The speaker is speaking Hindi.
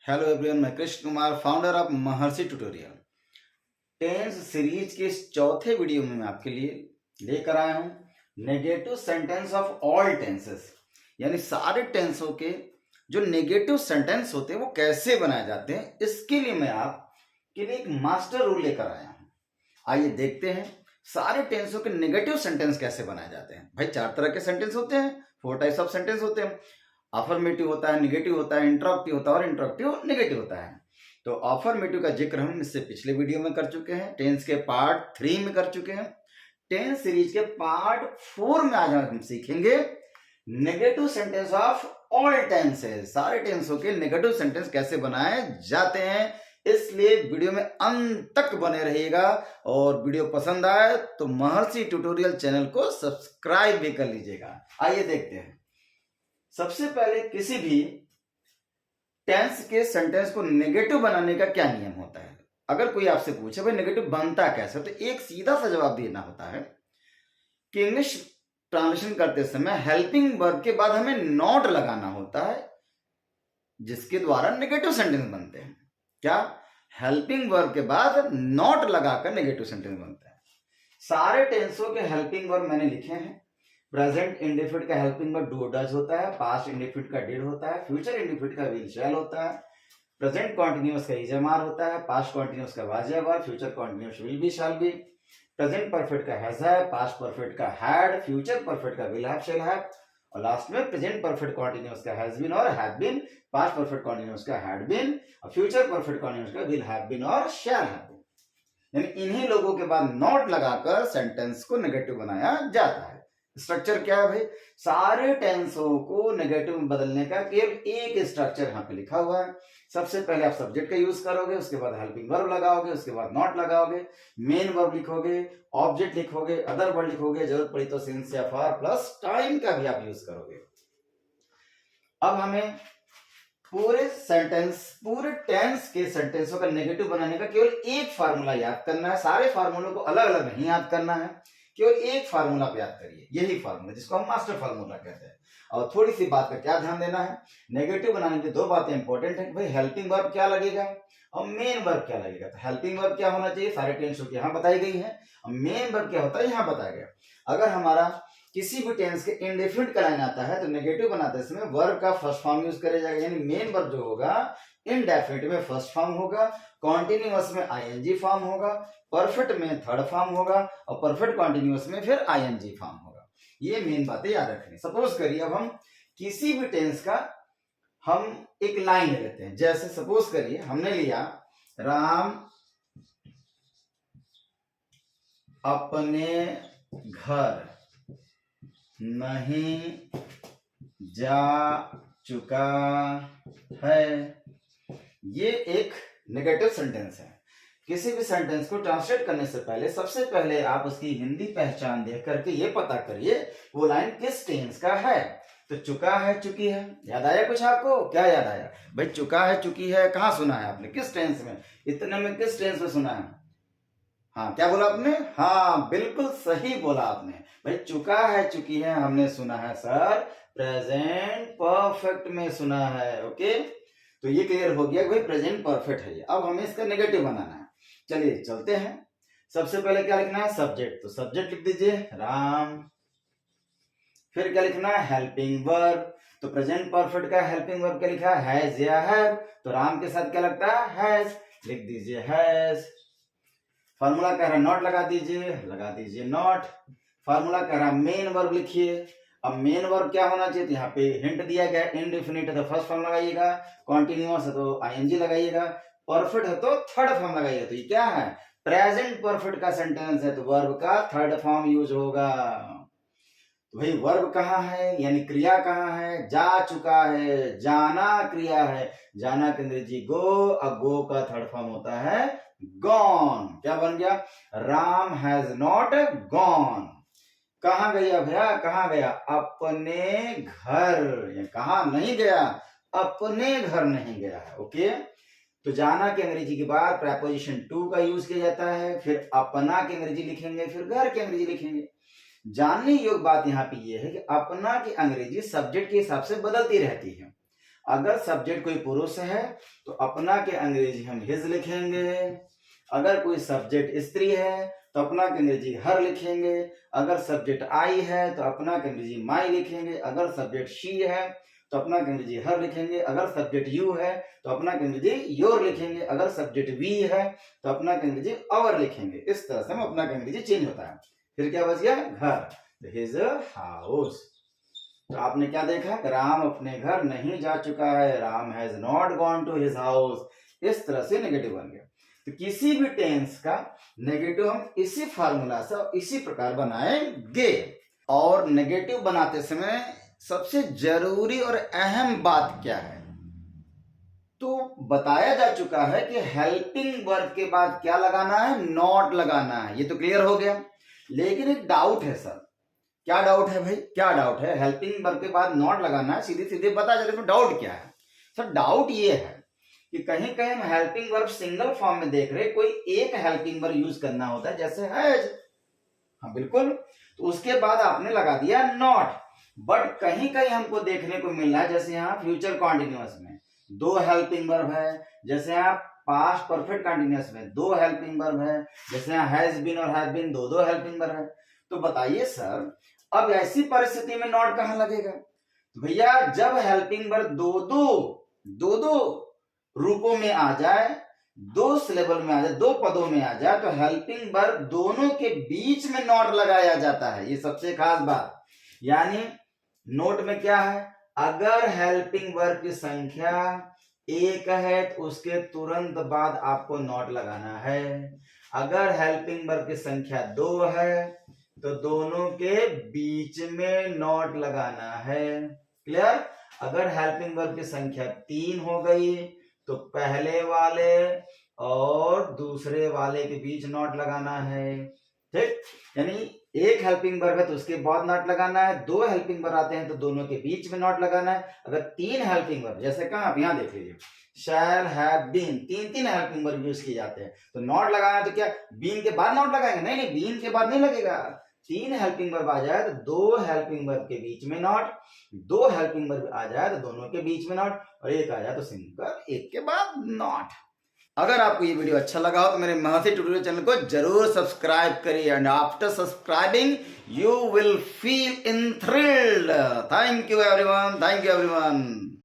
हेलो एवरीवन, मैं Krishna Kumar, founder of Maharshi tutorial. Tense series के इस चौथे वीडियो में मैं आपके लिए लेकर आया हूं negative sentence of all tenses, यानी सारे टेंसों के जो नेगेटिव सेंटेंस होते हैं वो कैसे बनाए जाते हैं। इसके लिए मैं आपके लिए एक मास्टर रूल लेकर आया हूं। आइए देखते हैं सारे टेंसों के नेगेटिव सेंटेंस कैसे बनाए जाते हैं। भाई, 4 तरह के सेंटेंस होते हैं, 4 टाइप्स ऑफ सेंटेंस होते हैं। अफर्मेटिव होता है, निगेटिव होता है, इंटरप्टिव होता है और इंटरप्टिव नेगेटिव होता है। तो अफर्मेटिव का जिक्र हम इससे पिछले वीडियो में कर चुके हैं, टेंस के पार्ट 3 में कर चुके हैं। टेंस सीरीज के पार्ट 4 में आज हम सीखेंगे negative sentence of all tenses. सारे टेंसों के नेगेटिव सेंटेंस कैसे बनाए जाते हैं, इसलिए वीडियो में अंत तक बने रहिएगा। और वीडियो पसंद आए तो महर्षि ट्यूटोरियल चैनल को सब्सक्राइब भी कर लीजिएगा। आइए देखते हैं। सबसे पहले किसी भी टेंस के सेंटेंस को नेगेटिव बनाने का क्या नियम होता है। अगर कोई आपसे पूछे भाई नेगेटिव बनता कैसे, तो एक सीधा सा जवाब देना होता है कि इंग्लिश ट्रांसलेशन करते समय हेल्पिंग वर्ब के बाद हमें नॉट लगाना होता है, जिसके द्वारा नेगेटिव सेंटेंस बनते हैं। क्या? हेल्पिंग वर्ब के बाद नॉट लगाकर नेगेटिव सेंटेंस बनते हैं। सारे टेंसों के हेल्पिंग वर्ब मैंने लिखे हैं। प्रेजेंट इंडेफिनिट का हेल्पिंग वर्ब डू डज होता है, पास्ट इंडेफिनिट का डिड होता है, फ्यूचर इंडेफिनिट का विल शैल होता है, प्रेजेंट कॉन्टिन्यूअस का इज एम आर होता है, पास्ट कॉन्टिन्यूअस का was am are, future continuous will be shall be, present perfect का हैज है, पास्ट परफेक्ट का हैड, फ्यूचर परफेक्ट का विल हैव शैल हैव, और लास्ट में प्रेजेंट परफेक्ट कॉन्टिन्यूअस का हैज बीन और have been, past perfect continuous का हैड बीन और फ्यूचर परफेक्ट कॉन्टिन्यूअस का विल हैव बीन और शैल हैव बीन। यानी इन्हीं लोगों के बाद नॉट लगाकर सेंटेंस को नेगेटिव बनाया जाता है। स्ट्रक्चर क्या है भाई? सारे टेंसों को नेगेटिव में बदलने का केवल एक स्ट्रक्चर यहाँ पे लिखा हुआ है। सबसे पहले आप सब्जेक्ट का यूज करोगे, उसके बाद हेल्पिंग वर्ब लगाओगे, उसके बाद नॉट लगाओगे, मेन वर्ब लिखोगे, ऑब्जेक्ट लिखोगे, अदर वर्ड लिखोगे, जरूरत पड़ी तो सिंस या फॉर प्लस टाइम का भी आप यूज करोगे। अब हमें पूरे टेंस के सेंटेंसों का नेगेटिव बनाने का केवल एक फार्मूला याद करना है। सारे फार्मूलों को अलग अलग नहीं याद करना है, केवल एक फार्मूला पे याद करिए। यही फार्मूला जिसको हम मास्टर फार्मूला कहते हैं। और थोड़ी सी बात का क्या ध्यान देना है, नेगेटिव बनाने की 2 बातें इंपॉर्टेंट है। भाई, हेल्पिंग वर्ब क्या लगेगा और मेन वर्ब क्या लगेगा। तो हेल्पिंग वर्ब क्या होना चाहिए, सारे टेंसों की यहाँ बताई गई है, और मेन वर्ब क्या होता है यहाँ बताया गया। अगर हमारा किसी भी टेंस के इंडेफिनिट का लाइन आता है तो नेगेटिव बनाते समय वर्ब का फर्स्ट फॉर्म यूज करेगा जाएगा, यानी मेन वर्ब जो होगा इंडेफिनिट में फर्स्ट फॉर्म होगा, कॉन्टिन्यूअस में आईएनजी फॉर्म होगा, परफेक्ट में थर्ड फॉर्म होगा और परफेक्ट कॉन्टिन्यूअस में फिर आईएनजी फॉर्म होगा। ये मेन बातें याद रखनी। सपोज करिए अब हम किसी भी टेंस का हम एक लाइन ले लेते हैं। जैसे सपोज करिए हमने लिया राम अपने घर नहीं जा चुका है। ये एक नेगेटिव सेंटेंस है। किसी भी सेंटेंस को ट्रांसलेट करने से पहले सबसे पहले आप उसकी हिंदी पहचान देख करके ये पता करिए वो लाइन किस टेंस का है। तो चुका है, चुकी है, याद आया कुछ आपको? क्या याद आया भाई? चुका है, चुकी है कहाँ सुना है आपने, किस टेंस में, इतने में किस टेंस में सुना है? हाँ, क्या बोला आपने? हाँ, बिल्कुल सही बोला आपने भाई। चुका है, चुकी है हमने सुना है सर प्रेजेंट परफेक्ट में सुना है। ओके, तो ये क्लियर हो गया कि भाई प्रेजेंट परफेक्ट है ये। अब हमें इसका नेगेटिव बनाना है। चलिए चलते हैं। सबसे पहले क्या लिखना है? सब्जेक्ट। तो सब्जेक्ट लिख दीजिए राम। फिर क्या लिखना है? Helping verb. तो प्रेजेंट परफेक्ट का हेल्पिंग वर्ब क्या लिखा है? हैज या हैव। तो राम के साथ क्या लगता है? हैज। लिख दीजिए हैज। फार्मूला कह रहा है नॉट लगा दीजिए, लगा दीजिए नॉट। फार्मूला कह रहा है मेन वर्ब लिखिए। अब मेन वर्ब क्या होना चाहिए? तो यहाँ पे हिंट दिया गया, इंडेफिनिट है तो फर्स्ट फॉर्म लगाइएगा, कॉन्टिन्यूअस है तो आईएनजी लगाइएगा, परफेक्ट है तो थर्ड फॉर्म लगाइएगा। तो ये क्या है? प्रेजेंट परफेक्ट का सेंटेंस है तो वर्ब का थर्ड फॉर्म यूज होगा। तो भाई वर्ब कहाँ है, यानी क्रिया कहाँ है? जा चुका है, जाना क्रिया है, जाना के अंग्रेजी गो, अब गो का थर्ड फॉर्म होता है गॉन। क्या बन गया? Ram has not gone. कहाँ गया भैया? कहाँ गया? अपने घर। कहाँ नहीं गया? अपने घर नहीं गया है। ओके, तो जाना के अंग्रेजी के बाद प्रेपोजिशन टू का यूज किया जाता है, फिर अपना के अंग्रेजी लिखेंगे, फिर घर के अंग्रेजी लिखेंगे। जानने योग्य बात यहाँ पे ये है कि अपना की अंग्रेजी सब्जेक्ट के हिसाब से बदलती रहती है। अगर सब्जेक्ट कोई पुरुष है तो अपना के अंग्रेजी हम हिज लिखेंगे, अगर कोई सब्जेक्ट स्त्री है तो अपना के अंग्रेजी हर लिखेंगे, अगर सब्जेक्ट आई है तो अपना के अंग्रेजी माई लिखेंगे, अगर सब्जेक्ट शी है तो अपना के अंग्रेजी हर लिखेंगे, अगर सब्जेक्ट यू है तो अपना के अंग्रेजी योर लिखेंगे, अगर सब्जेक्ट वी है तो अपना के अंग्रेजी आवर लिखेंगे। इस तरह से हम अपना के अंग्रेजी चेंज होता है। फिर क्या बच गया? घर, हिज हाउस। तो आपने क्या देखा? राम अपने घर नहीं जा चुका है, Ram has not gone to his house. इस तरह से नेगेटिव बन गया। तो किसी भी टेंस का नेगेटिव हम इसी फार्मूला से इसी प्रकार बनाएंगे। और नेगेटिव बनाते समय सबसे जरूरी और अहम बात क्या है? तो बताया जा चुका है कि हेल्पिंग वर्ब के बाद क्या लगाना है? नॉट लगाना है। ये तो क्लियर हो गया। लेकिन एक डाउट है सर। क्या डाउट है भाई? क्या डाउट है? हेल्पिंग वर्ब के बाद नॉट लगाना है, सीधे सीधे बता जा रहे, डाउट क्या है सर? डाउट ये है कि कहीं कहीं हम हेल्पिंग वर्ब सिंगल फॉर्म में देख रहे, कोई एक हेल्पिंग वर्ब यूज करना होता है, जैसे हैज। हाँ बिल्कुल, तो उसके बाद आपने लगा दिया नॉट। बट कहीं कहीं हमको देखने को मिल रहा है, जैसे यहाँ फ्यूचर कॉन्टिन्यूअस में दो हेल्पिंग वर्ब है, जैसे यहाँ पास्ट परफेक्ट कंटिन्यूअस में दो हेल्पिंग वर्ब है, जैसे यहाँ हैज बीन और हैव बीन दो हेल्पिंग वर्ब है। तो बताइए सर, अब ऐसी परिस्थिति में नॉट कहां लगेगा? तो भैया जब हेल्पिंग वर्ब दो रूपों में आ जाए, दो सिलेबल में आ जाए, दो पदों में आ जाए, तो हेल्पिंग वर्ब दोनों के बीच में नॉट लगाया जाता है। ये सबसे खास बात। यानी नोट में क्या है? अगर हेल्पिंग वर्ब की संख्या एक है तो उसके तुरंत बाद आपको नॉट लगाना है। अगर हेल्पिंग वर्ब की संख्या दो है तो दोनों के बीच में नॉट लगाना है। क्लियर? अगर हेल्पिंग वर्ब की संख्या तीन हो गई तो पहले वाले और दूसरे वाले के बीच नॉट लगाना है। ठीक? यानी एक हेल्पिंग वर्ब है तो उसके बाद नॉट लगाना है, दो हेल्पिंग वर्ब आते हैं तो दोनों के बीच में नॉट लगाना है। अगर तीन हेल्पिंग वर्ब, जैसे कहा आप यहाँ देख लीजिए, शैल, हैव बीन, तीन हेल्पिंग वर्ब यूज किए जाते हैं, तो नॉट लगाना है तो क्या बीन के बाद नॉट लगाएंगे? नहीं, बीन के बाद नहीं लगेगा। तीन हेल्पिंग वर्ब आ जाए तो दो हेल्पिंग वर्ब के बीच में नॉट, दो हेल्पिंग वर्ब आ जाए तो दोनों के बीच में नॉट, और एक आ जाए तो सिंपल एक के बाद नॉट। अगर आपको ये वीडियो अच्छा लगा हो तो मेरे महर्षि ट्यूटोरियल चैनल को जरूर सब्सक्राइब करिए, and after subscribing you will feel in thrilled. Thank you everyone, thank you everyone.